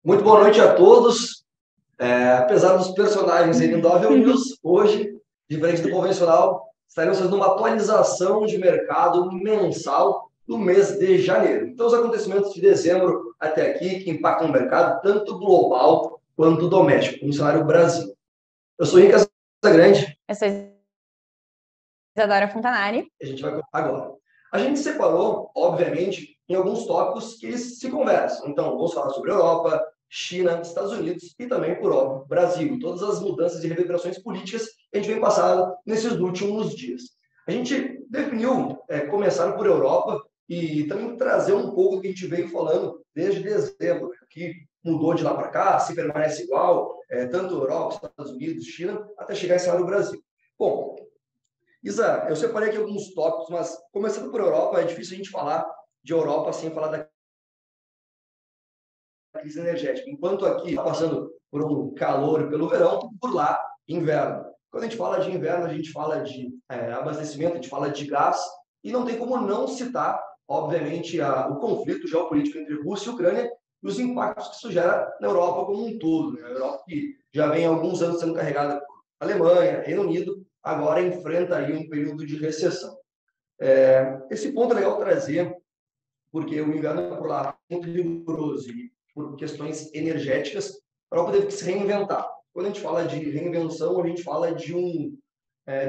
Muito boa noite a todos. Apesar dos personagens irem do Avel News, hoje, diferente do convencional, estaremos fazendo uma atualização de mercado mensal do mês de janeiro. Então, os acontecimentos de dezembro até aqui, que impactam o mercado, tanto global quanto doméstico, no cenário Brasil. Eu sou Henrique Casagrande. Eu sou Isadora Fontanari. A gente vai agora. A gente separou, obviamente, em alguns tópicos que eles se conversam. Então, vamos falar sobre Europa, China, Estados Unidos e também, por óbvio, Brasil. Todas as mudanças e reverberações políticas que a gente vem passando nesses últimos dias. A gente definiu começar por Europa e também trazer um pouco do que a gente veio falando desde dezembro, que mudou de lá para cá, se permanece igual, tanto Europa, Estados Unidos, China, até chegar esse ano no Brasil. Bom, Isa, eu separei aqui alguns tópicos, mas começando por Europa, é difícil a gente falar de Europa sem falar da crise energética. Enquanto aqui está passando por um calor e pelo verão, por lá, inverno. Quando a gente fala de inverno, a gente fala de abastecimento, a gente fala de gás, e não tem como não citar, obviamente, o conflito geopolítico entre Rússia e Ucrânia e os impactos que isso gera na Europa como um todo. Né? A Europa que já vem há alguns anos sendo carregada por Alemanha, Reino Unido, agora enfrenta aí um período de recessão. Esse ponto é legal trazer, porque o inverno por lá é muito rigoroso e por questões energéticas, a Europa teve que se reinventar. Quando a gente fala de reinvenção, a gente fala de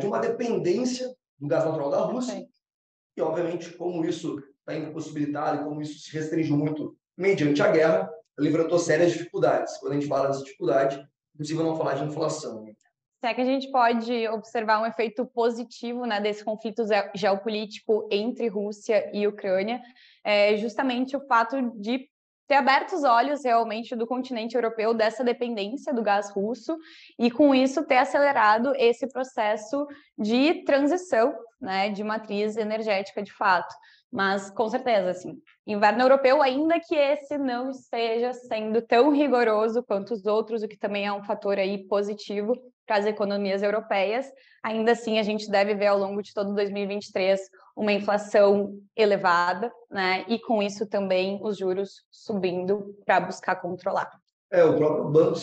uma dependência do gás natural da Rússia, e obviamente como isso está impossibilitado e como isso se restringiu muito mediante a guerra, levantou sérias dificuldades. Quando a gente fala dessa dificuldade, inclusive não falar de inflação. Será que a gente pode observar um efeito positivo, né, desse conflito geopolítico entre Rússia e Ucrânia? Justamente o fato de ter aberto os olhos realmente do continente europeu dessa dependência do gás russo e, com isso, ter acelerado esse processo de transição, né, de matriz energética de fato. Mas, com certeza, assim, inverno europeu, ainda que esse não esteja sendo tão rigoroso quanto os outros, o que também é um fator aí positivo para as economias europeias, ainda assim a gente deve ver ao longo de todo 2023 uma inflação elevada, né? E com isso também os juros subindo para buscar controlar. O próprio Banco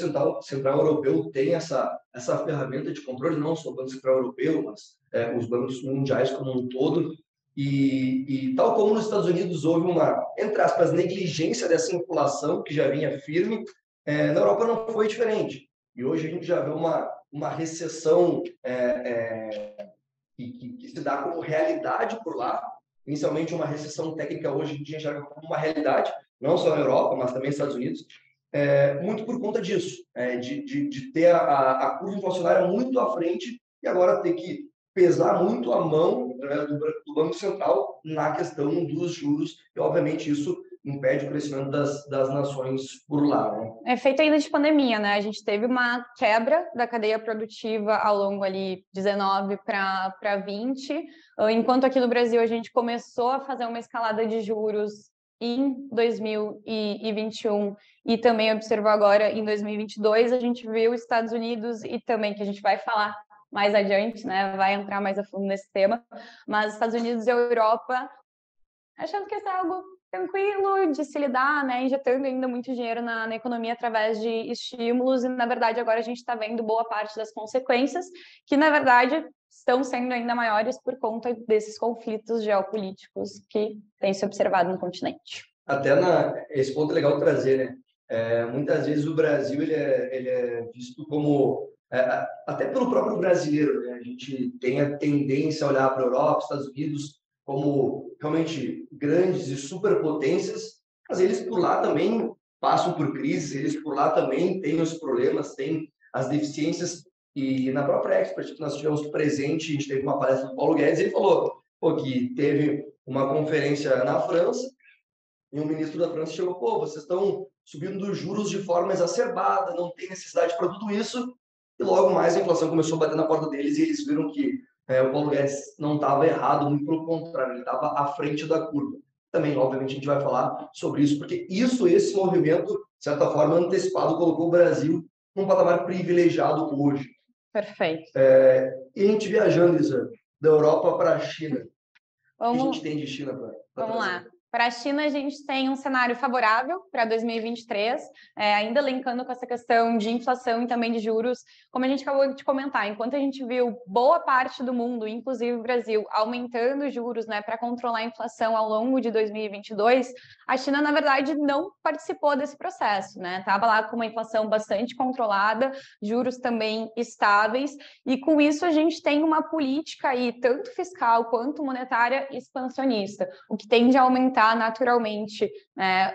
Central Europeu tem essa ferramenta de controle, não só o Banco Central Europeu, mas os bancos mundiais como um todo. E tal como nos Estados Unidos houve uma, entre aspas, negligência dessa inflação que já vinha firme, na Europa não foi diferente. E hoje a gente já vê uma recessão que se dá como realidade por lá, inicialmente uma recessão técnica hoje a gente enxerga como uma realidade, não só na Europa, mas também nos Estados Unidos, muito por conta disso, de ter a curva inflacionária muito à frente e agora ter que pesar muito a mão do Banco Central na questão dos juros, e obviamente isso impede o crescimento das nações por lá. Né? Efeito ainda de pandemia, né? A gente teve uma quebra da cadeia produtiva ao longo ali 19 para 20, enquanto aqui no Brasil a gente começou a fazer uma escalada de juros em 2021 e também observou agora em 2022, a gente viu os Estados Unidos e também, que a gente vai falar mais adiante, né? Vai entrar mais a fundo nesse tema, mas Estados Unidos e a Europa achando que isso é algo tranquilo de se lidar, né? Injetando ainda muito dinheiro na economia através de estímulos e, na verdade, agora a gente está vendo boa parte das consequências que, na verdade, estão sendo ainda maiores por conta desses conflitos geopolíticos que têm se observado no continente. Até esse ponto é legal trazer, né? Muitas vezes o Brasil ele é visto como até pelo próprio brasileiro, né? A gente tem a tendência a olhar para a Europa, Estados Unidos como realmente grandes e superpotências, mas eles por lá também passam por crises, eles por lá também têm os problemas, têm as deficiências, e na própria Expert que nós tivemos presente, a gente teve uma palestra do Paulo Guedes, ele falou que teve uma conferência na França e o ministro da França chegou, vocês estão subindo os juros de forma exacerbada, não tem necessidade para tudo isso. E logo mais a inflação começou a bater na porta deles e eles viram que o Paulo Guedes não estava errado, muito pelo contrário, ele estava à frente da curva. Também, obviamente, a gente vai falar sobre isso, porque esse movimento, de certa forma, antecipado, colocou o Brasil num patamar privilegiado hoje. Perfeito. E a gente viajando, Isa, da Europa para a China. O que a gente tem de China para Vamos lá. Para a China, a gente tem um cenário favorável para 2023, ainda linkando com essa questão de inflação e também de juros, como a gente acabou de comentar, enquanto a gente viu boa parte do mundo, inclusive o Brasil, aumentando juros, né, para controlar a inflação ao longo de 2022, a China, na verdade, não participou desse processo, né? Estava lá com uma inflação bastante controlada, juros também estáveis, e com isso a gente tem uma política aí, tanto fiscal quanto monetária, expansionista, o que tende a aumentar naturalmente, né,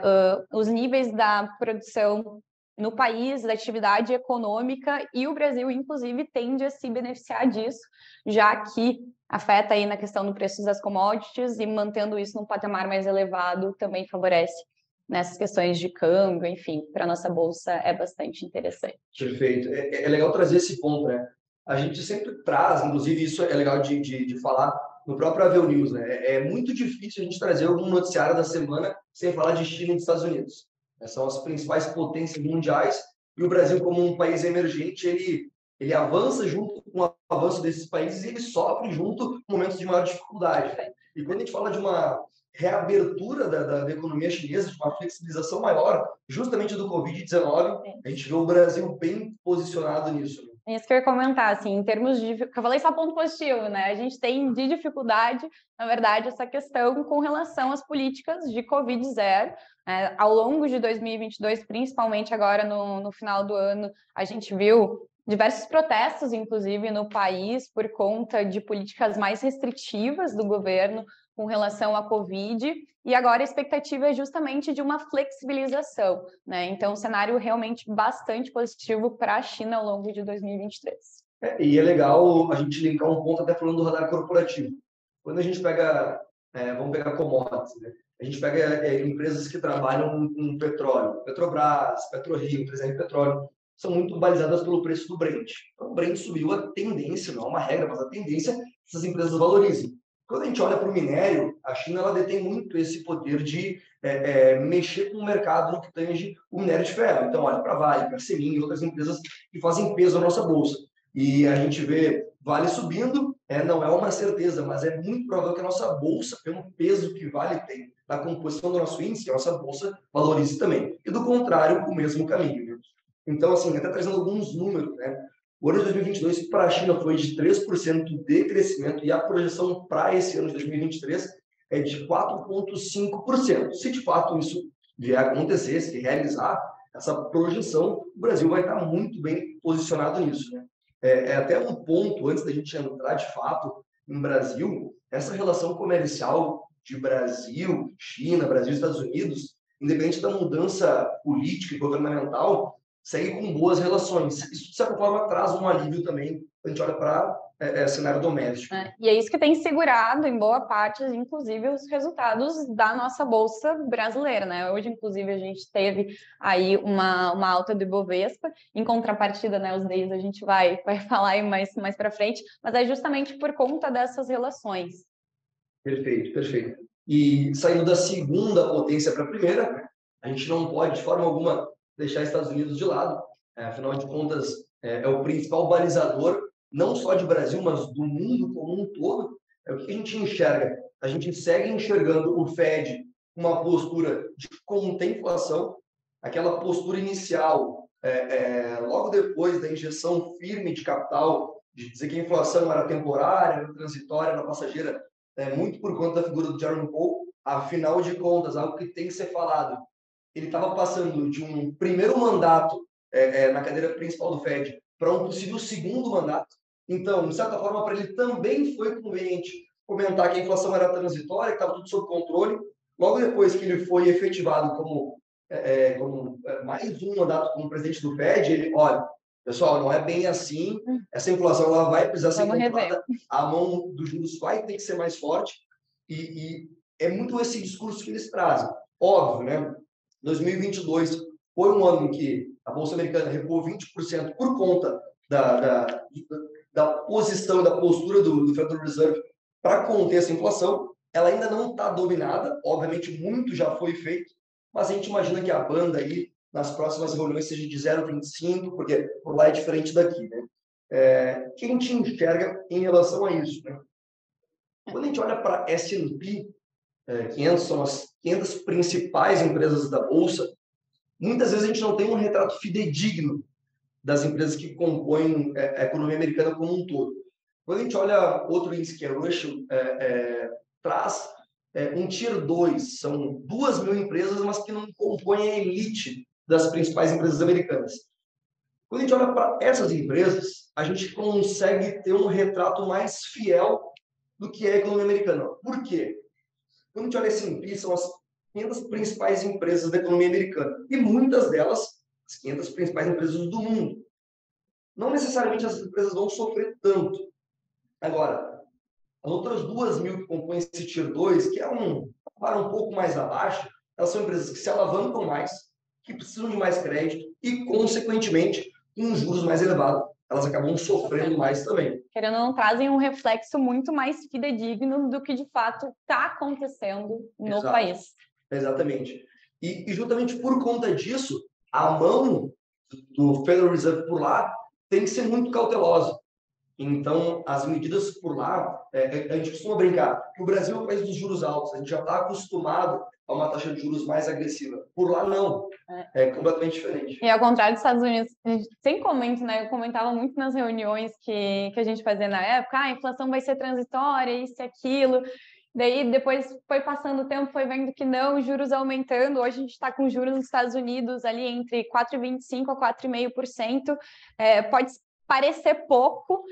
os níveis da produção no país, da atividade econômica, e o Brasil, inclusive, tende a se beneficiar disso, já que afeta aí na questão do preço das commodities e mantendo isso num patamar mais elevado também favorece nessas questões de câmbio, enfim, para a nossa bolsa é bastante interessante. Perfeito. É legal trazer esse ponto, né? A gente sempre traz, inclusive isso é legal de falar no próprio Avel News, né? É muito difícil a gente trazer algum noticiário da semana sem falar de China e dos Estados Unidos. São as principais potências mundiais e o Brasil, como um país emergente, ele avança junto com o avanço desses países e ele sofre junto com momentos de maior dificuldade. E quando a gente fala de uma reabertura da economia chinesa, de uma flexibilização maior, justamente do Covid-19, a gente vê o Brasil bem posicionado nisso. Isso que eu ia comentar, assim, em termos de... Eu falei só ponto positivo, né? A gente tem de dificuldade, na verdade, essa questão com relação às políticas de Covid-0. Ao longo de 2022, principalmente agora no final do ano, a gente viu diversos protestos, inclusive, no país, por conta de políticas mais restritivas do governo com relação à Covid, e agora a expectativa é justamente de uma flexibilização, né? Então, um cenário realmente bastante positivo para a China ao longo de 2023. E é legal a gente linkar um ponto até falando do radar corporativo. Quando a gente pega, vamos pegar commodities, né? A gente pega empresas que trabalham com petróleo, Petrobras, PetroRio, 3R Petróleo, são muito balizadas pelo preço do Brent. Então, o Brent subiu, a tendência, não é uma regra, mas a tendência é que essas empresas valorizem. Quando a gente olha para o minério, a China ela detém muito esse poder de mexer com o mercado no que tange o minério de ferro. Então, olha para a Vale, para a Semin e outras empresas que fazem peso na nossa bolsa. E a gente vê Vale subindo, não é uma certeza, mas é muito provável que a nossa bolsa, pelo peso que Vale tem na composição do nosso índice, a nossa bolsa valorize também. E do contrário, o mesmo caminho. Né? Então, assim, até trazendo alguns números, né? O ano de 2022 para a China foi de 3% de crescimento e a projeção para esse ano de 2023 é de 4,5%. Se de fato isso vier a acontecer, se realizar essa projeção, o Brasil vai estar muito bem posicionado nisso. Né? Até um ponto, antes da gente entrar de fato no Brasil, essa relação comercial de Brasil, China, Brasil e Estados Unidos, independente da mudança política e governamental, segue com boas relações. Isso, de certa forma, traz um alívio também, a gente olha para cenário doméstico. E é isso que tem segurado, em boa parte, inclusive, os resultados da nossa Bolsa brasileira, né? Hoje, inclusive, a gente teve aí uma alta do Ibovespa, em contrapartida, né, os days a gente vai falar aí mais para frente, mas é justamente por conta dessas relações. Perfeito, perfeito. E saindo da segunda potência para a primeira, a gente não pode, de forma alguma, deixar Estados Unidos de lado. Afinal de contas, é o principal balizador, não só de Brasil, mas do mundo como um todo. É o que a gente enxerga. A gente segue enxergando o Fed com uma postura de conter inflação, aquela postura inicial, logo depois da injeção firme de capital, de dizer que a inflação era temporária, era transitória, era passageira, muito por conta da figura do Jerome Powell. Afinal de contas, algo que tem que ser falado, ele estava passando de um primeiro mandato na cadeira principal do Fed para um possível segundo mandato. Então, de certa forma, para ele também foi conveniente comentar que a inflação era transitória, que estava tudo sob controle. Logo depois que ele foi efetivado como mais um mandato como presidente do Fed, ele, olha, pessoal, não é bem assim, essa inflação ela vai precisar ser controlada, a mão dos juros vai ter que ser mais forte, e é muito esse discurso que eles trazem. Óbvio, né? 2022 foi um ano em que a Bolsa Americana recuou 20% por conta da posição, da postura do Federal Reserve para conter essa inflação. Ela ainda não está dominada, obviamente muito já foi feito, mas a gente imagina que a banda aí, nas próximas reuniões, seja de 0,25, porque por lá é diferente daqui. Né? O que a gente enxerga em relação a isso? Né? Quando a gente olha para S&P, 500 são as 500 principais empresas da Bolsa. Muitas vezes a gente não tem um retrato fidedigno das empresas que compõem a economia americana como um todo. Quando a gente olha outro índice que é Russell, traz um Tier 2, são 2.000 empresas, mas que não compõem a elite das principais empresas americanas. Quando a gente olha para essas empresas, a gente consegue ter um retrato mais fiel do que é a economia americana. Por quê? Quando a gente olha S&P, são as 500 principais empresas da economia americana. E muitas delas, as 500 principais empresas do mundo. Não necessariamente as empresas vão sofrer tanto. Agora, as outras 2.000 que compõem esse Tier 2, que é para um pouco mais abaixo, elas são empresas que se alavancam mais, que precisam de mais crédito e, consequentemente, com juros mais elevados, elas acabam sofrendo mais também. Querendo ou não, trazem um reflexo muito mais fidedigno do que de fato está acontecendo no país. Exatamente. E justamente por conta disso, a mão do Federal Reserve por lá tem que ser muito cautelosa. Então, as medidas por lá, a gente costuma brincar que o Brasil é um país dos juros altos, a gente já está acostumado a uma taxa de juros mais agressiva. Por lá, não. É completamente diferente. E ao contrário dos Estados Unidos, a gente sem comento, né? Eu comentava muito nas reuniões que a gente fazia na época, a inflação vai ser transitória, isso e aquilo. Daí, depois foi passando o tempo, foi vendo que não, os juros aumentando. Hoje a gente está com juros nos Estados Unidos ali entre 4,25% a 4,5%. Pode parecer pouco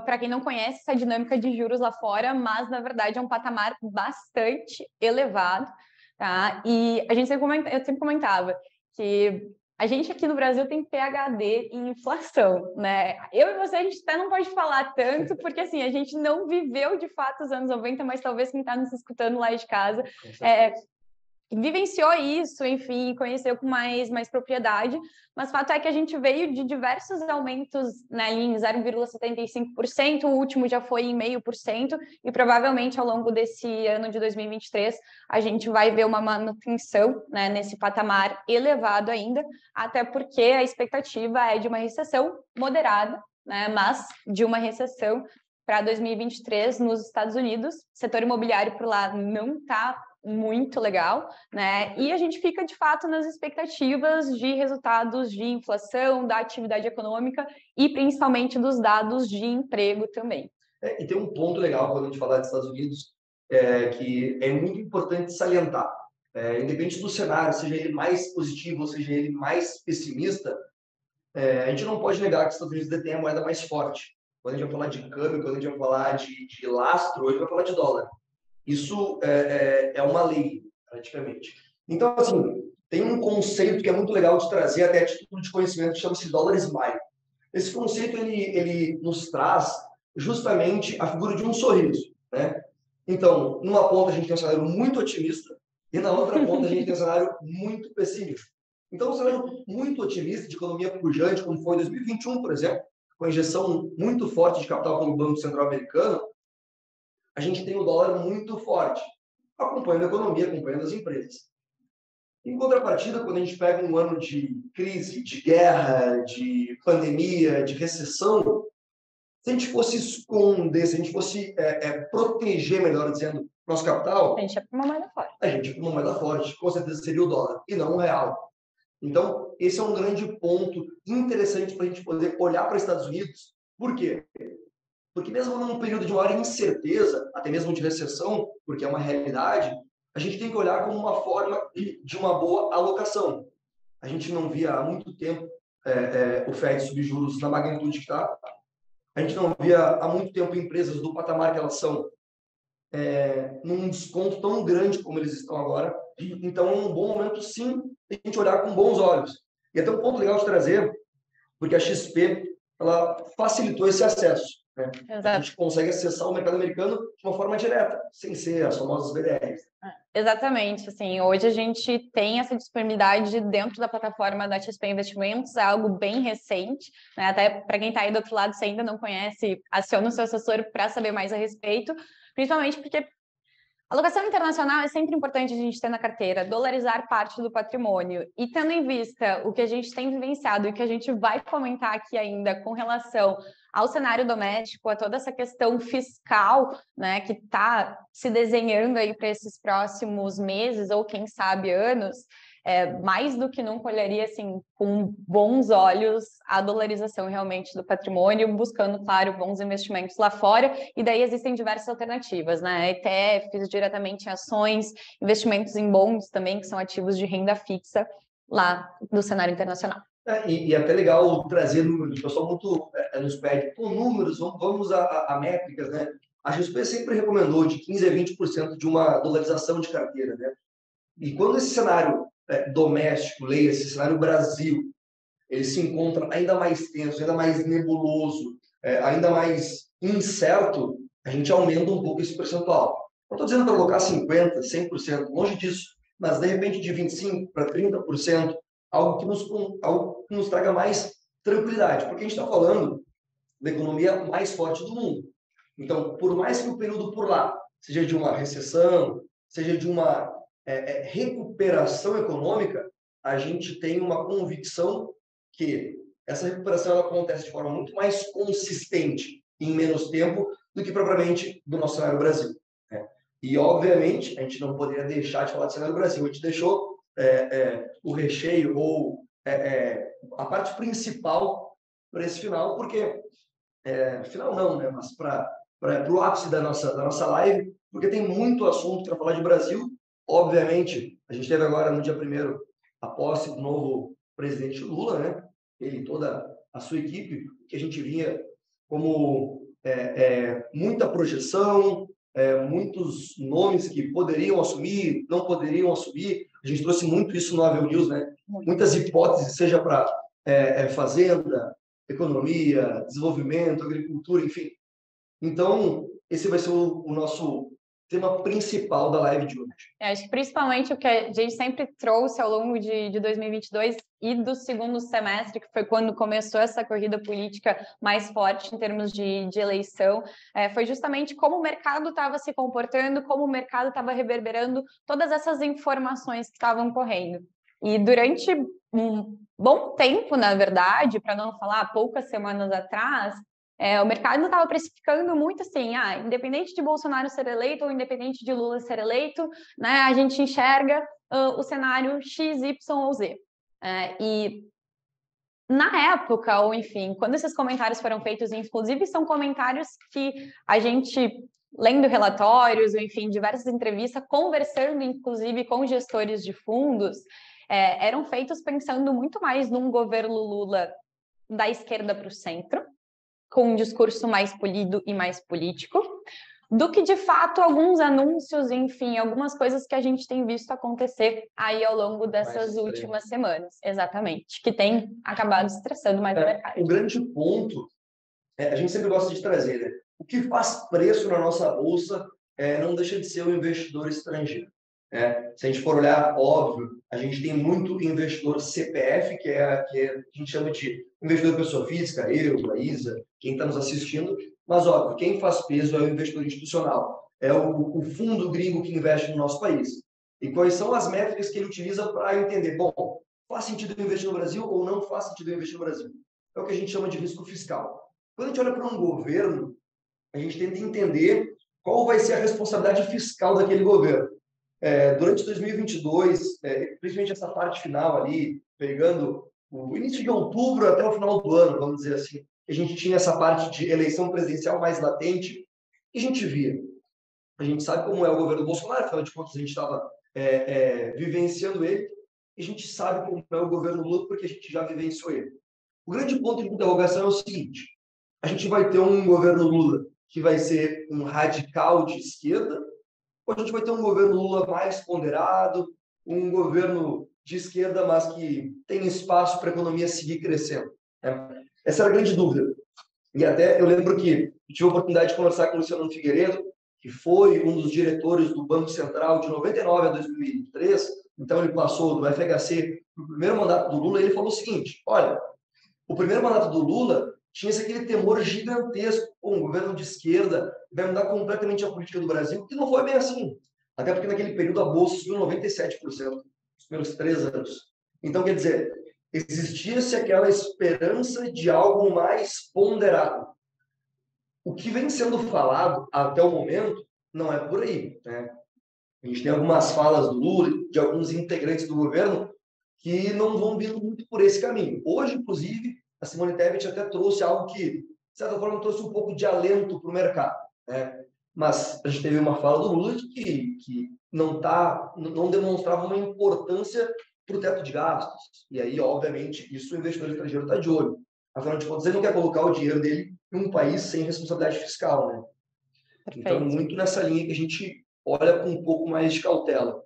para quem não conhece essa dinâmica de juros lá fora, mas, na verdade, é um patamar bastante elevado. Tá? E eu sempre comentava que a gente aqui no Brasil tem PhD em inflação, né? Eu e você, a gente até não pode falar tanto, porque assim, a gente não viveu de fato os anos 90, mas talvez quem está nos escutando lá de casa vivenciou isso, enfim, conheceu com mais propriedade, mas o fato é que a gente veio de diversos aumentos, né, em 0,75%, o último já foi em 0,5%, e provavelmente ao longo desse ano de 2023 a gente vai ver uma manutenção, né, nesse patamar elevado ainda, até porque a expectativa é de uma recessão moderada, né, mas de uma recessão para 2023 nos Estados Unidos. O setor imobiliário por lá não está muito legal, né? E a gente fica, de fato, nas expectativas de resultados de inflação, da atividade econômica e, principalmente, dos dados de emprego também. E tem um ponto legal quando a gente fala dos Estados Unidos, que é muito importante salientar. Independente do cenário, seja ele mais positivo ou seja ele mais pessimista, a gente não pode negar que os Estados Unidos detém a moeda mais forte. Quando a gente vai falar de câmbio, quando a gente vai falar de lastro, hoje vai falar de dólar. Isso é uma lei, praticamente. Então, assim, tem um conceito que é muito legal de trazer até a título de conhecimento, que chama-se dólar smile. Esse conceito, ele nos traz justamente a figura de um sorriso, né? Então, numa ponta a gente tem um cenário muito otimista e na outra ponta a gente tem um cenário muito pessimista. Então, um cenário muito otimista de economia pujante, como foi em 2021, por exemplo, com a injeção muito forte de capital pelo Banco Central Americano, a gente tem o dólar muito forte, acompanhando a economia, acompanhando as empresas. Em contrapartida, quando a gente pega um ano de crise, de guerra, de pandemia, de recessão, se a gente fosse esconder, se a gente fosse proteger, melhor dizendo, nosso capital, a gente ia para uma moeda forte. A gente ia para uma moeda forte, com certeza seria o dólar, e não o real. Então, esse é um grande ponto interessante para a gente poder olhar para os Estados Unidos. Por quê? Porque mesmo num período de maior incerteza, até mesmo de recessão, porque é uma realidade, a gente tem que olhar como uma forma de uma boa alocação. A gente não via há muito tempo o Fed subir juros na magnitude que está. A gente não via há muito tempo empresas do patamar que elas são num desconto tão grande como eles estão agora. Então, é um bom momento, sim, a gente olhar com bons olhos. E até um ponto legal de trazer, porque a XP ela facilitou esse acesso. Né? A gente consegue acessar o mercado americano de uma forma direta, sem ser as famosas BDRs. Exatamente, assim, hoje a gente tem essa disponibilidade dentro da plataforma da XP Investimentos, é algo bem recente, né? Até para quem está aí do outro lado, se ainda não conhece, aciona o seu assessor para saber mais a respeito, principalmente porque Alocação internacional é sempre importante a gente ter na carteira, dolarizar parte do patrimônio. E tendo em vista o que a gente tem vivenciado e que a gente vai comentar aqui ainda com relação ao cenário doméstico, a toda essa questão fiscal, né, que está se desenhando aí para esses próximos meses ou quem sabe anos, mais do que nunca olharia assim com bons olhos a dolarização realmente do patrimônio, buscando, claro, bons investimentos lá fora, e daí existem diversas alternativas, né? ETFs, diretamente em ações, investimentos em bonds também, que são ativos de renda fixa lá do cenário internacional. E até legal trazer números, o pessoal muito nos pede, com números, vamos a métricas, né? A XP sempre recomendou de 15% a 20% de uma dolarização de carteira, né? E quando esse cenário doméstico, leia esse cenário Brasil, ele se encontra ainda mais tenso, ainda mais nebuloso, ainda mais incerto, a gente aumenta um pouco esse percentual. Não estou dizendo para colocar 50%, 100%, longe disso, mas de repente de 25% para 30%, algo que nos traga mais tranquilidade, porque a gente está falando da economia mais forte do mundo. Então, por mais que o período por lá seja de uma recessão, seja de uma recuperação econômica, a gente tem uma convicção que essa recuperação ela acontece de forma muito mais consistente em menos tempo do que propriamente do nosso cenário Brasil. Né? E, obviamente, a gente não poderia deixar de falar do cenário Brasil. A gente deixou o recheio ou a parte principal para esse final, porque final não, né? Mas para o ápice da nossa live, porque tem muito assunto para falar de Brasil. Obviamente, a gente teve agora no dia 1º a posse do novo presidente Lula, né? Ele e toda a sua equipe, que a gente vinha como muita projeção, muitos nomes que poderiam assumir, não poderiam assumir. A gente trouxe muito isso no Avel News, né? Muitas hipóteses, seja para fazenda, economia, desenvolvimento, agricultura, enfim. Então, esse vai ser o nosso tema principal da live de hoje. Acho que principalmente o que a gente sempre trouxe ao longo de 2022 e do segundo semestre, que foi quando começou essa corrida política mais forte em termos de eleição, foi justamente como o mercado estava se comportando, como o mercado estava reverberando todas essas informações que estavam correndo. E durante um bom tempo, na verdade, para não falar poucas semanas atrás, o mercado estava precificando muito assim, independente de Bolsonaro ser eleito ou independente de Lula ser eleito, né, a gente enxerga o cenário X, Y ou Z. E na época, ou enfim, quando esses comentários foram feitos, inclusive são comentários que a gente, lendo relatórios, ou enfim, diversas entrevistas, conversando inclusive com gestores de fundos, eram feitos pensando muito mais num governo Lula da esquerda para o centro, com um discurso mais polido e mais político, do que, de fato, alguns anúncios, enfim, algumas coisas que a gente tem visto acontecer aí ao longo dessas últimas semanas. Exatamente, que tem acabado estressando mais o mercado. O grande ponto, a gente sempre gosta de trazer, né? O que faz preço na nossa bolsa não deixa de ser o investidor estrangeiro. Se a gente for olhar, óbvio, a gente tem muito investidor CPF, que a gente chama de investidor pessoa física, eu, a Isa, quem está nos assistindo, mas, óbvio, quem faz peso é o investidor institucional, é o fundo gringo que investe no nosso país. E quais são as métricas que ele utiliza para entender, bom, faz sentido investir no Brasil ou não faz sentido investir no Brasil? É o que a gente chama de risco fiscal. Quando a gente olha para um governo, a gente tenta entender qual vai ser a responsabilidade fiscal daquele governo. Durante 2022, principalmente essa parte final ali, pegando o início de outubro até o final do ano, vamos dizer assim, a gente tinha essa parte de eleição presidencial mais latente, e a gente via. A gente sabe como é o governo Bolsonaro, afinal de contas a gente estava vivenciando ele, e a gente sabe como é o governo Lula, porque a gente já vivenciou ele. O grande ponto de interrogação é o seguinte: a gente vai ter um governo Lula que vai ser um radical de esquerda, ou a gente vai ter um governo Lula mais ponderado, um governo de esquerda, mas que tem espaço para a economia seguir crescendo? Essa era a grande dúvida. E até eu lembro que eu tive a oportunidade de conversar com o Luciano Figueiredo, que foi um dos diretores do Banco Central de 99 a 2003, então ele passou do FHC para o primeiro mandato do Lula, e ele falou o seguinte: olha, o primeiro mandato do Lula tinha aquele temor gigantesco, um governo de esquerda vai mudar completamente a política do Brasil, e não foi bem assim. Até porque naquele período a bolsa subiu 97% nos primeiros 3 anos. Então, quer dizer, existia-se aquela esperança de algo mais ponderado. O que vem sendo falado até o momento não é por aí, né? A gente tem algumas falas do Lula, de alguns integrantes do governo, que não vão vindo muito por esse caminho. Hoje, inclusive, a Simone Tebet até trouxe algo que, de certa forma, trouxe um pouco de alento para o mercado, né? Mas a gente teve uma fala do Lula que não demonstrava uma importância para o teto de gastos. E aí, obviamente, isso o investidor estrangeiro está de olho. Afinal de contas, ele não quer colocar o dinheiro dele em um país sem responsabilidade fiscal, né? Perfeito. Então, muito nessa linha que a gente olha com um pouco mais de cautela.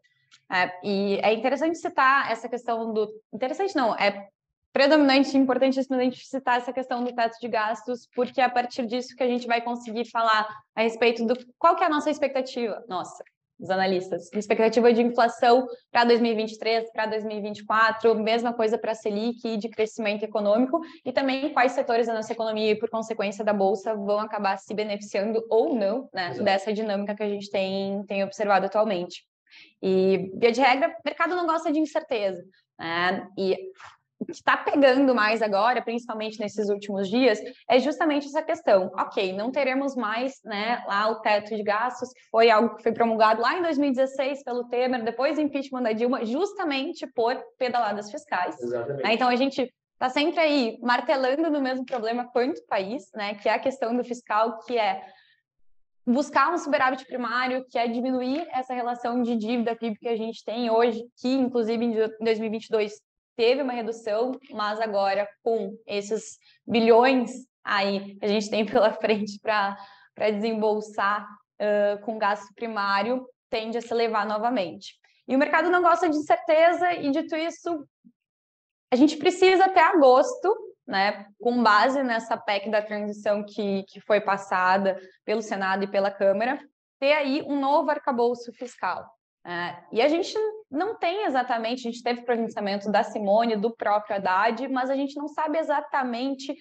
E é interessante citar essa questão do... Interessante não, é predominante e importantíssimo a gente citar essa questão do teto de gastos, porque é a partir disso que a gente vai conseguir falar a respeito do qual que é a nossa expectativa, nossa, os analistas, expectativa de inflação para 2023, para 2024, mesma coisa para a Selic e de crescimento econômico, e também quais setores da nossa economia e, por consequência da Bolsa, vão acabar se beneficiando ou não, né, dessa dinâmica que a gente tem observado atualmente. E, via de regra, o mercado não gosta de incerteza, né? E o que está pegando mais agora, principalmente nesses últimos dias, é justamente essa questão. Ok, não teremos mais, né, lá o teto de gastos, que foi algo que foi promulgado lá em 2016 pelo Temer, depois do impeachment da Dilma, justamente por pedaladas fiscais. Exatamente. Né? Então, a gente está sempre aí martelando no mesmo problema quanto o país, né, que é a questão do fiscal, que é buscar um superávit primário, que é diminuir essa relação de dívida PIB que a gente tem hoje, que inclusive em 2022 teve uma redução, mas agora com esses bilhões aí a gente tem pela frente para desembolsar com gasto primário, tende a se elevar novamente. E o mercado não gosta de incerteza e, dito isso, a gente precisa até agosto, né, com base nessa PEC da transição que foi passada pelo Senado e pela Câmara, ter aí um novo arcabouço fiscal. E a gente não tem exatamente, a gente teve pronunciamento da Simone, do próprio Haddad, mas a gente não sabe exatamente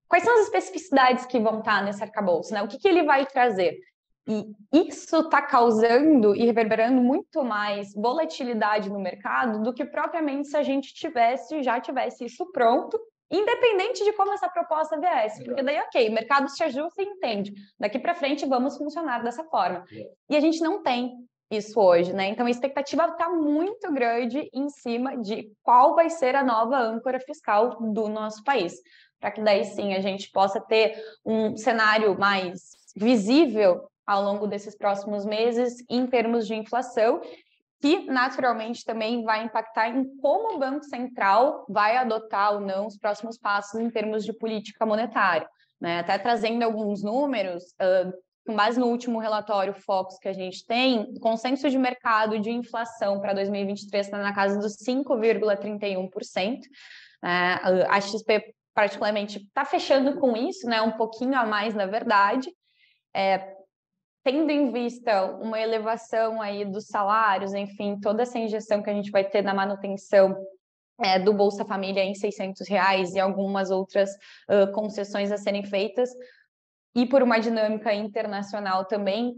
quais são as especificidades que vão estar nesse arcabouço, né? O que ele vai trazer. E isso está causando e reverberando muito mais volatilidade no mercado do que propriamente se a gente já tivesse isso pronto, independente de como essa proposta viesse. Porque daí, ok, o mercado se ajusta e entende. Daqui para frente vamos funcionar dessa forma. E a gente não tem isso hoje, né? Então a expectativa está muito grande em cima de qual vai ser a nova âncora fiscal do nosso país. Para que daí sim a gente possa ter um cenário mais visível ao longo desses próximos meses em termos de inflação, que naturalmente também vai impactar em como o Banco Central vai adotar ou não os próximos passos em termos de política monetária. Né? Até trazendo alguns números, com base no último relatório Focus que a gente tem, o consenso de mercado de inflação para 2023 está na casa dos 5,31%. A XP particularmente está fechando com isso, né? Um pouquinho a mais, na verdade. Tendo em vista uma elevação aí dos salários, enfim, toda essa injeção que a gente vai ter na manutenção do Bolsa Família em R$600 e algumas outras concessões a serem feitas, e por uma dinâmica internacional também,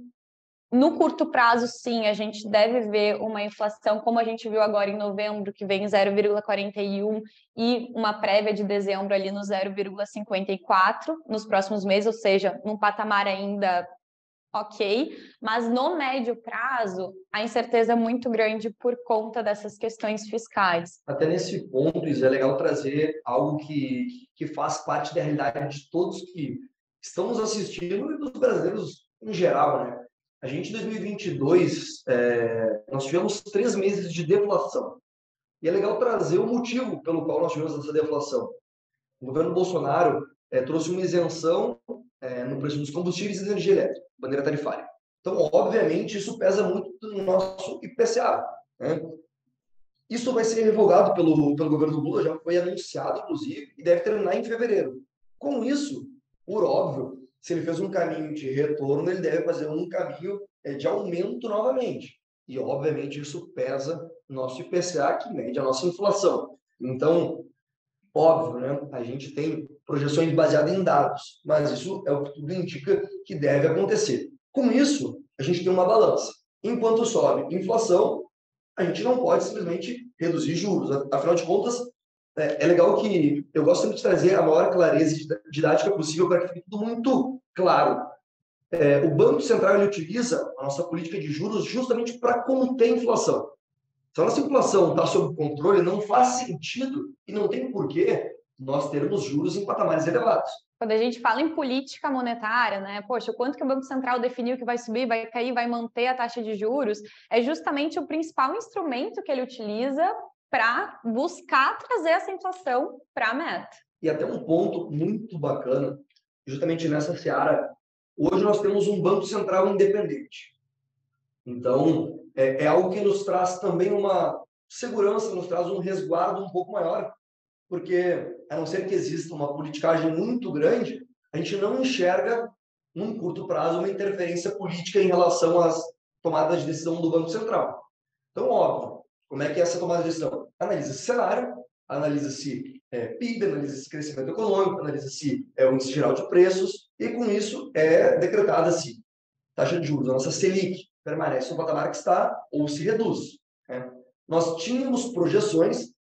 no curto prazo, sim, a gente deve ver uma inflação, como a gente viu agora em novembro, que vem 0,41, e uma prévia de dezembro ali no 0,54 nos próximos meses, ou seja, num patamar ainda ok, mas no médio prazo, a incerteza é muito grande por conta dessas questões fiscais. Até nesse ponto, Isa, é legal trazer algo que faz parte da realidade de todos que estamos assistindo e dos brasileiros em geral, né? A gente, em 2022, nós tivemos 3 meses de deflação. E é legal trazer o motivo pelo qual nós tivemos essa deflação. O governo Bolsonaro trouxe uma isenção no preço dos combustíveis e energia elétrica, bandeira tarifária. Então, obviamente, isso pesa muito no nosso IPCA. Né? Isso vai ser revogado pelo governo Lula, já foi anunciado, inclusive, e deve terminar em fevereiro. Com isso, por óbvio, se ele fez um caminho de retorno, ele deve fazer um caminho de aumento novamente. E, obviamente, isso pesa no nosso IPCA, que mede a nossa inflação. Então, óbvio, né? A gente tem projeções baseadas em dados, mas isso é o que tudo indica que deve acontecer. Com isso, a gente tem uma balança. Enquanto sobe inflação, a gente não pode simplesmente reduzir juros. Afinal de contas, é legal que eu gosto sempre de trazer a maior clareza didática possível para que fique tudo muito claro. O Banco Central ele utiliza a nossa política de juros justamente para conter a inflação. Se a nossa inflação está sob controle, não faz sentido e não tem porquê nós termos juros em patamares elevados. Quando a gente fala em política monetária, né? Poxa, o quanto que o Banco Central definiu que vai subir, vai cair, vai manter a taxa de juros, é justamente o principal instrumento que ele utiliza para buscar trazer essa inflação para a meta. E até um ponto muito bacana, justamente nessa seara, hoje nós temos um Banco Central independente. Então, é algo que nos traz também uma segurança, nos traz um resguardo um pouco maior, porque, a não ser que exista uma politicagem muito grande, a gente não enxerga, num curto prazo, uma interferência política em relação às tomadas de decisão do Banco Central. Então, óbvio, como é que é essa tomada de decisão? Analisa-se cenário, analisa-se PIB, analisa-se crescimento econômico, analisa-se o índice geral de preços, e com isso é decretada-se taxa de juros. A nossa Selic permanece no patamar que está ou se reduz. Né? Nós tínhamos projeções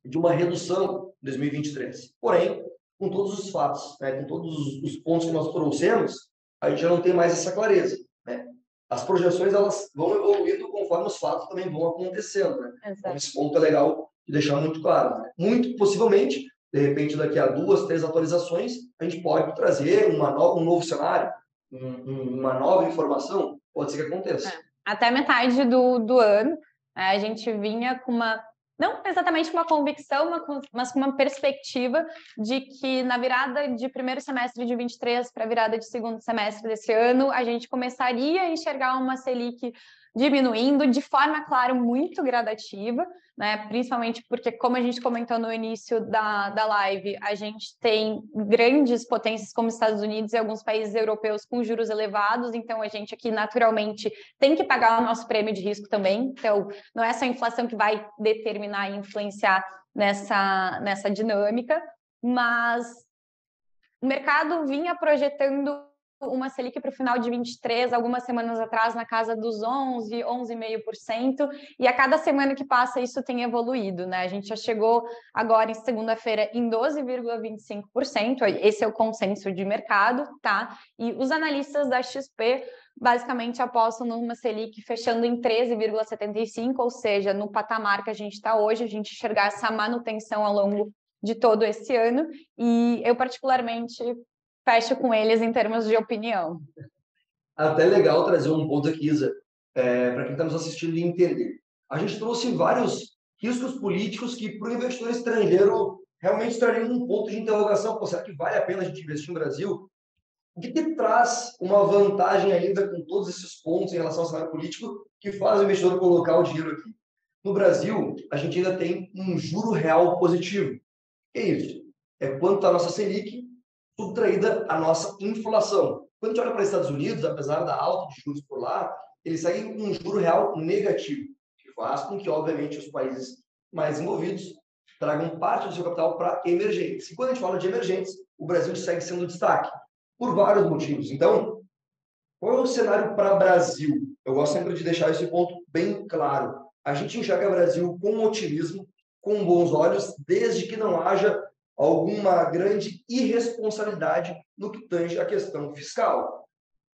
de uma redução em 2023. Porém, com todos os fatos, né, com todos os pontos que nós trouxemos, a gente já não tem mais essa clareza. Né? As projeções elas vão evoluindo conforme os fatos também vão acontecendo. Né? Então, esse ponto é legal de deixar muito claro. Né? Muito possivelmente, de repente, daqui a 2, 3 atualizações, a gente pode trazer um novo cenário, uma nova informação, pode ser que aconteça. Até metade do ano, a gente vinha com uma, não exatamente uma convicção, mas com uma perspectiva de que na virada de primeiro semestre de 23 para a virada de segundo semestre desse ano, a gente começaria a enxergar uma Selic diminuindo de forma, claro, muito gradativa, né? Principalmente porque, como a gente comentou no início da live, a gente tem grandes potências como Estados Unidos e alguns países europeus com juros elevados, então a gente aqui naturalmente tem que pagar o nosso prêmio de risco também, então não é só a inflação que vai determinar e influenciar nessa dinâmica, mas o mercado vinha projetando uma Selic para o final de 23, algumas semanas atrás, na casa dos 11, 11,5%, e a cada semana que passa isso tem evoluído, né? A gente já chegou agora em segunda-feira em 12,25%, esse é o consenso de mercado, tá? E os analistas da XP basicamente apostam numa Selic fechando em 13,75%, ou seja, no patamar que a gente está hoje, a gente enxergar essa manutenção ao longo de todo esse ano, e eu particularmente fecho com eles em termos de opinião. Até legal trazer um ponto aqui, Isa, para quem está nos assistindo e entender. A gente trouxe vários riscos políticos que, para o investidor estrangeiro, realmente trariam um ponto de interrogação. Pô, será que vale a pena a gente investir no Brasil? O que traz uma vantagem ainda com todos esses pontos em relação ao cenário político que faz o investidor colocar o dinheiro aqui? No Brasil, a gente ainda tem um juro real positivo. O que é isso? É quanto a nossa Selic subtraída a nossa inflação. Quando a gente olha para os Estados Unidos, apesar da alta de juros por lá, eles seguem com um juro real negativo, que faz com que, obviamente, os países mais envolvidos tragam parte do seu capital para emergentes. E quando a gente fala de emergentes, o Brasil segue sendo destaque, por vários motivos. Então, qual é o cenário para o Brasil? Eu gosto sempre de deixar esse ponto bem claro. A gente enxerga o Brasil com otimismo, com bons olhos, desde que não haja alguma grande irresponsabilidade no que tange a questão fiscal.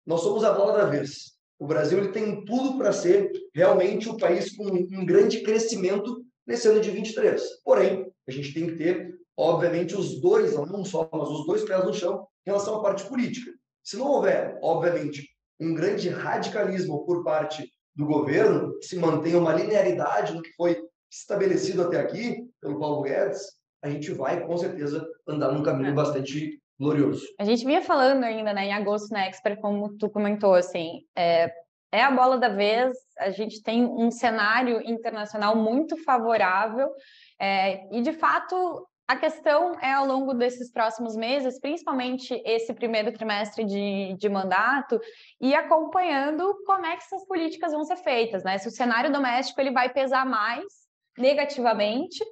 Nós somos a bola da vez. O Brasil ele tem tudo para ser realmente o país com um grande crescimento nesse ano de 23. Porém, a gente tem que ter, obviamente, os dois, não só, mas os dois pés no chão em relação à parte política. Se não houver, obviamente, um grande radicalismo por parte do governo, se mantenha uma linearidade no que foi estabelecido até aqui pelo Paulo Guedes, a gente vai, com certeza, andar num caminho bastante glorioso. A gente vinha falando ainda, né, em agosto na Expert, como tu comentou, assim, é a bola da vez, a gente tem um cenário internacional muito favorável, e, de fato, a questão é, ao longo desses próximos meses, principalmente esse primeiro trimestre de mandato, e acompanhando como é que essas políticas vão ser feitas, né? Se o cenário doméstico ele vai pesar mais negativamente,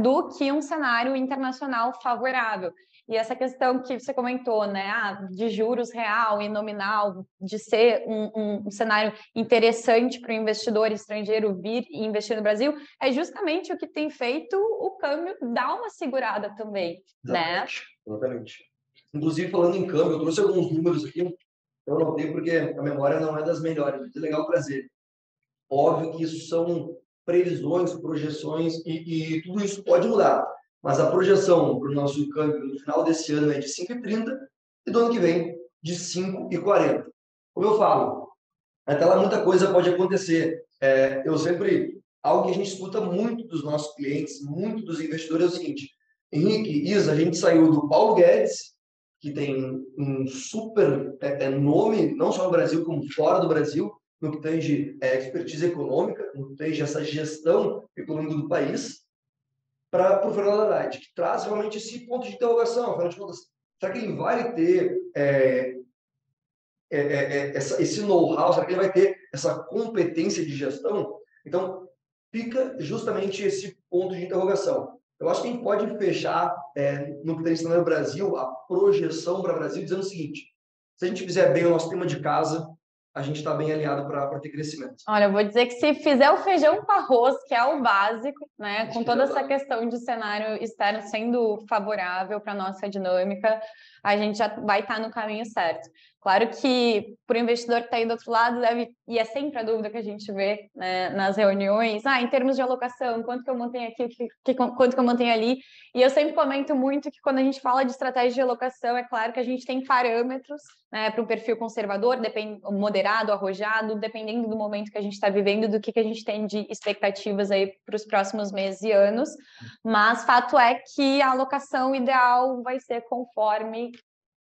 do que um cenário internacional favorável. E essa questão que você comentou, né, de juros real e nominal, de ser um cenário interessante para o investidor estrangeiro vir e investir no Brasil, é justamente o que tem feito o câmbio dar uma segurada também, né? Exatamente. Inclusive, falando em câmbio, eu trouxe alguns números aqui, eu anotei porque a memória não é das melhores, mas é legal trazer. Óbvio que isso são previsões, projeções e tudo isso pode mudar. Mas a projeção para o nosso câmbio no final desse ano é de 5,30 e do ano que vem de 5,40. Como eu falo, até lá muita coisa pode acontecer. Algo que a gente escuta muito dos nossos clientes, muito dos investidores é o seguinte: Henrique, Isa, a gente saiu do Paulo Guedes, que tem um super nome, não só no Brasil, como fora do Brasil, no que tange expertise econômica, no que tange essa gestão econômica do país, para o Fernando Haddad, que traz realmente esse ponto de interrogação. Afinal de contas, será que ele vai ter esse know-how? Será que ele vai ter essa competência de gestão? Então, fica justamente esse ponto de interrogação. Eu acho que a gente pode fechar, no que está no Brasil, a projeção para o Brasil, dizendo o seguinte: se a gente fizer bem o nosso tema de casa, a gente está bem alinhado para ter crescimento. Olha, eu vou dizer que se fizer o feijão com arroz, que é o básico, né, com toda essa questão de cenário externo sendo favorável para a nossa dinâmica, a gente já vai estar no caminho certo. Claro que para o investidor que está aí do outro lado, e é sempre a dúvida que a gente vê, né, nas reuniões, em termos de alocação, quanto que eu mantenho aqui, quanto que eu mantenho ali. E eu sempre comento muito que quando a gente fala de estratégia de alocação, é claro que a gente tem parâmetros, né, para um perfil conservador, moderado, arrojado, dependendo do momento que a gente está vivendo, do que a gente tem de expectativas aí para os próximos meses e anos. Mas fato é que a alocação ideal vai ser conforme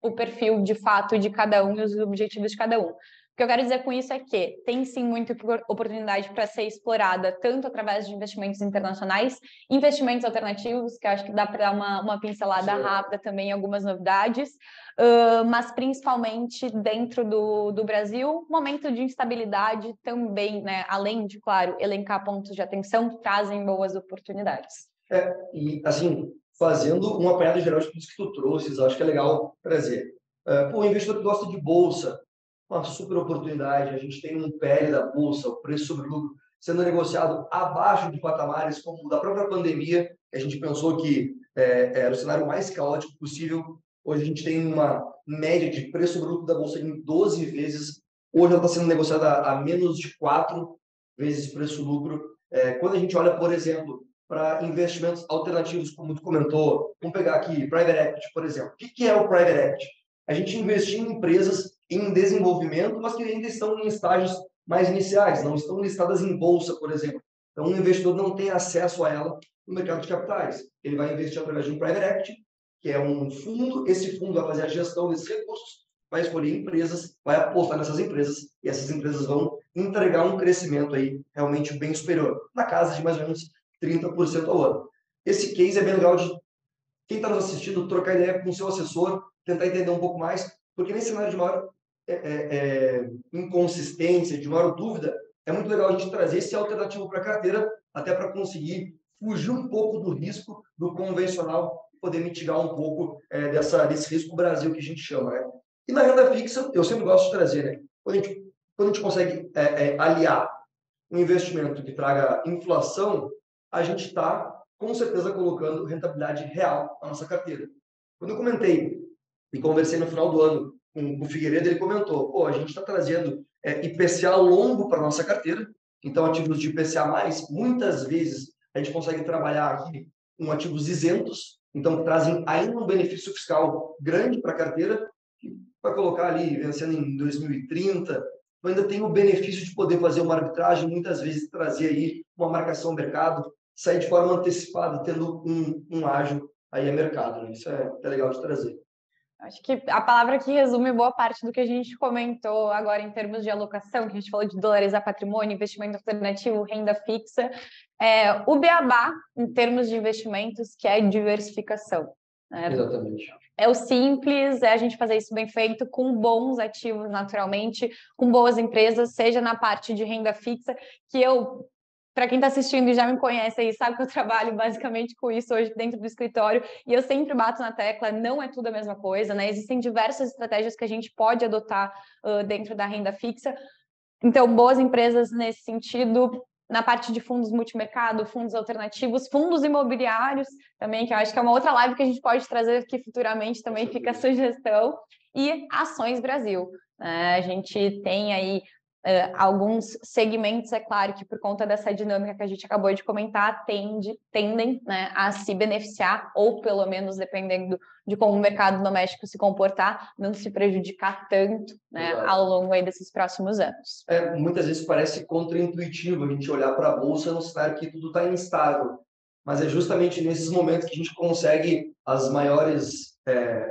o perfil de fato de cada um e os objetivos de cada um. O que eu quero dizer com isso é que tem sim muita oportunidade para ser explorada, tanto através de investimentos internacionais, investimentos alternativos, que eu acho que dá para dar uma pincelada rápida também em algumas novidades, mas principalmente dentro do Brasil, momento de instabilidade também, né, além de, claro, elencar pontos de atenção, trazem boas oportunidades. E assim, fazendo um apanhado geral de tudo que tu trouxe, eu acho que é legal trazer. O investidor que gosta de bolsa, uma super oportunidade. A gente tem um PL da bolsa, o preço sobre lucro, sendo negociado abaixo de patamares como da própria pandemia, que a gente pensou que era o cenário mais caótico possível. Hoje a gente tem uma média de preço sobre lucro da bolsa em 12 vezes. Hoje ela está sendo negociada a menos de 4 vezes preço-lucro. Quando a gente olha, por exemplo, para investimentos alternativos, como tu comentou, vamos pegar aqui Private Equity, por exemplo. O que é o Private Equity? A gente investir em empresas em desenvolvimento, mas que ainda estão em estágios mais iniciais, não estão listadas em bolsa, por exemplo. Então, o investidor não tem acesso a ela no mercado de capitais. Ele vai investir através de um Private Equity, que é um fundo. Esse fundo vai fazer a gestão desses recursos, vai escolher empresas, vai apostar nessas empresas, e essas empresas vão entregar um crescimento aí realmente bem superior, na casa de mais ou menos 30% ao ano. Esse case é bem legal de quem está nos assistindo trocar ideia com o seu assessor, tentar entender um pouco mais, porque nesse cenário de maior inconsistência, de maior dúvida, é muito legal a gente trazer esse alternativo para a carteira, até para conseguir fugir um pouco do risco do convencional, poder mitigar um pouco desse risco Brasil que a gente chama. Né? E na renda fixa, eu sempre gosto de trazer, né? Quando a gente consegue aliar um investimento que traga inflação, a gente está, com certeza, colocando rentabilidade real na nossa carteira. Quando eu comentei e conversei no final do ano com o Figueiredo, ele comentou, a gente está trazendo IPCA longo para a nossa carteira, então ativos de IPCA+, muitas vezes a gente consegue trabalhar aqui com ativos isentos, então que trazem ainda um benefício fiscal grande para a carteira, que vai colocar ali, vencendo em 2030, ainda tem o benefício de poder fazer uma arbitragem, muitas vezes trazer aí uma marcação ao mercado, sair de forma antecipada, tendo um ágio aí a mercado. Né? Isso é legal de trazer. Acho que a palavra que resume boa parte do que a gente comentou agora em termos de alocação, que a gente falou de dolarizar patrimônio, investimento alternativo, renda fixa, o beabá em termos de investimentos, que é diversificação. Né? Exatamente. É o simples, é a gente fazer isso bem feito, com bons ativos naturalmente, com boas empresas, seja na parte de renda fixa, que eu para quem está assistindo e já me conhece aí, sabe que eu trabalho basicamente com isso hoje dentro do escritório, e eu sempre bato na tecla, não é tudo a mesma coisa, né? Existem diversas estratégias que a gente pode adotar dentro da renda fixa. Então, boas empresas nesse sentido, na parte de fundos multimercado, fundos alternativos, fundos imobiliários também, que eu acho que é uma outra live que a gente pode trazer aqui futuramente, também fica a sugestão, e Ações Brasil. A gente tem aí alguns segmentos, é claro, que por conta dessa dinâmica que a gente acabou de comentar, tendem, né, a se beneficiar, ou pelo menos, dependendo de como o mercado doméstico se comportar, não se prejudicar tanto, né, ao longo aí desses próximos anos. Muitas vezes parece contraintuitivo a gente olhar para a Bolsa no cenário que tudo está instável, mas é justamente nesses momentos que a gente consegue as maiores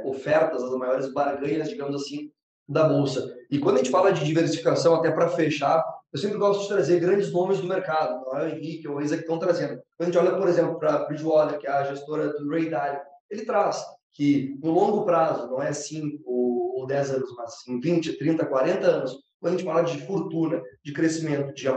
ofertas, as maiores barganhas, digamos assim, da Bolsa. E quando a gente fala de diversificação, até para fechar, eu sempre gosto de trazer grandes nomes do mercado, não é o Henrique ou o Isa que estão trazendo. Quando a gente olha, por exemplo, para a Bridgewater, que é a gestora do Ray Dalio, ele traz que no longo prazo, não é 5 ou 10 anos, mas em 20, 30, 40 anos, quando a gente fala de fortuna, de crescimento, de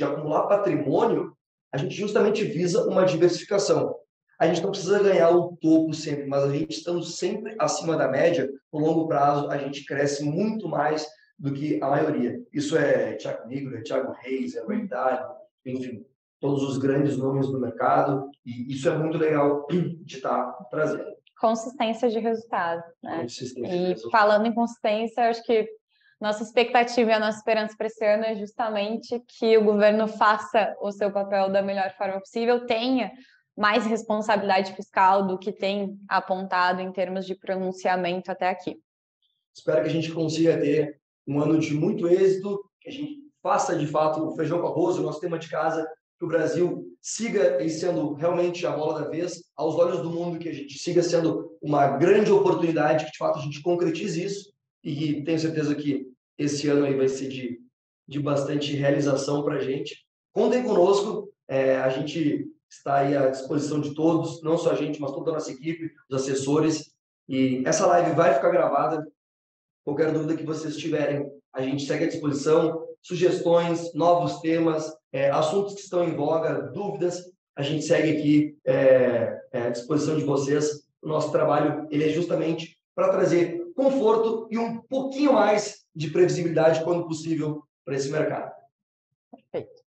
acumular patrimônio, a gente justamente visa uma diversificação. A gente não precisa ganhar o topo sempre, mas a gente estando sempre acima da média, no longo prazo, a gente cresce muito mais do que a maioria. Isso é Thiago Nigro, é Thiago Reis, é Ray Dalio, enfim, todos os grandes nomes do mercado, e isso é muito legal de estar trazendo. Consistência de resultado, né? Consistência e de resultado. Falando em consistência, acho que nossa expectativa e a nossa esperança para esse ano é justamente que o governo faça o seu papel da melhor forma possível, tenha mais responsabilidade fiscal do que tem apontado em termos de pronunciamento até aqui. Espero que a gente consiga ter um ano de muito êxito, que a gente faça de fato o feijão com arroz, o nosso tema de casa, que o Brasil siga sendo realmente a bola da vez, aos olhos do mundo, que a gente siga sendo uma grande oportunidade, que de fato a gente concretize isso, e tenho certeza que esse ano aí vai ser de bastante realização para a gente. Contem conosco, a gente está aí à disposição de todos, não só a gente, mas toda a nossa equipe, os assessores, e essa live vai ficar gravada. Qualquer dúvida que vocês tiverem, a gente segue à disposição. Sugestões, novos temas, assuntos que estão em voga, dúvidas, a gente segue aqui à disposição de vocês. O nosso trabalho ele é justamente para trazer conforto e um pouquinho mais de previsibilidade, quando possível, para esse mercado. Perfeito.